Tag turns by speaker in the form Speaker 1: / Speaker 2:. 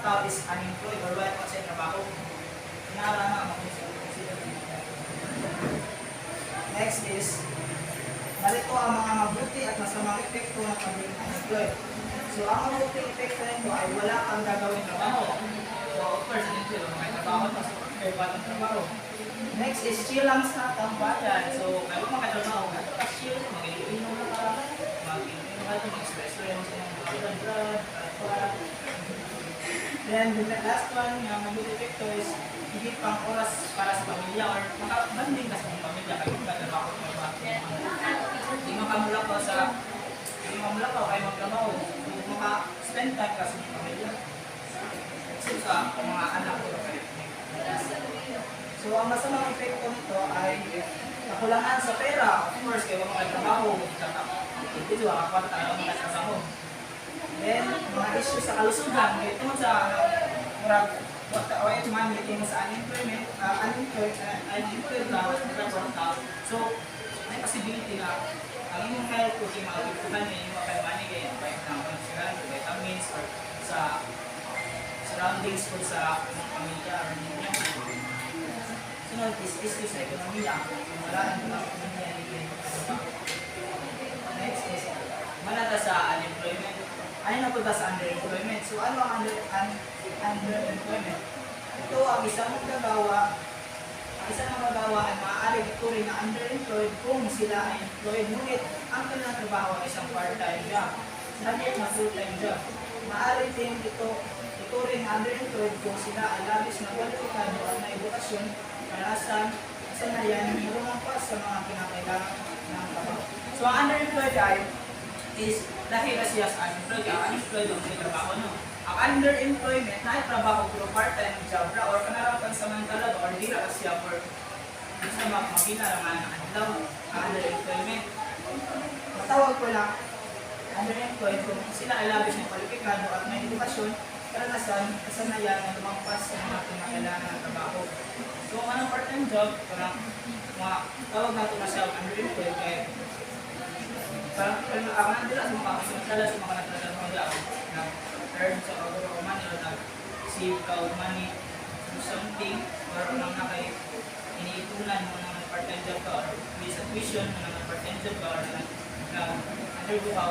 Speaker 1: tao is unemployed or wala pa sa trabaho. Inara na ako. Next is, narito ang mga mabuti at masamang epekto ng pagiging unemployed. So, ang mabuti epekto nito ay wala kang gagawin trabaho. So, of course, unemployed, may trabaho, tapos may batang trabaho. Next is chill lang sa tambayan. So, may makatrabaho ka, tapos chill, mag-iinom na ka, mag-iinom ka, mag-express rin sa mga brad. Then, the last one, yung mabuti epekto is higit pang oras para sa pamilya or makabanding ka sa mga pamilya kayo magkatrabaho ka ba? Hindi makamula ka kayo magtrabaho. Hindi maka-spend time ka sa mga pamilya. Kasi sa mga anak ko kayo. So, ang masamang epekto nito ay nakulangan sa pera. Of course, kayo magkatrabaho. Hindi ba, kapag tayo magkatrabaho. Then, mga issue sa kalusugan. Ito sa what man getting sa unemployment, unemployed na nagkaroon tao. So, may possibility na ang inyong health kung yung mga kailangan niya yung mga money kaya for example, vitamins or sa surroundings ko sa pamilya or ninyo. Sunod is sa ekonomiya. Wala nang mga ekonomiya nito. Next is, malata sa unemployment. Ano na po ba sa underemployment? So, ano ang underemployment? Ito ang isang magagawa. Ang isang magagawa ay maaari ituring na underemployed kung sila ay employed. Ngunit, ang kanilang trabaho ay isang part-time job. Hindi na full-time job. Maaari din ituring na underemployed kung sila ay labis na kwalipikado at may edukasyon, karanasan, kasanayan, marunong pa sa mga kinakailangan ng trabaho. So, ang underemployed ay is dahil siya sa unemployed, unemployed ang trabaho no. Ang underemployment na trabaho pero part-time job ra or kanarapan sa mantala or di ra siya for gusto makina lang ang adlaw ang underemployment. Matawag ko lang underemployed kung sila ay labis na kwalipikado at may edukasyon, karanasan, kasanayan na lumampas sa mga kinakailangan ng trabaho. So kung anong part-time job, parang tawag natin na siya underemployed kaya parang ako nandila sa mga kasamantala sa mga nagtatrabaho na earn sa pag-grow money o nag-save ka o money do something or nang iniipunan mo ng part-time job ka or sa tuition mo ng part-time job ka or nag-undergo ka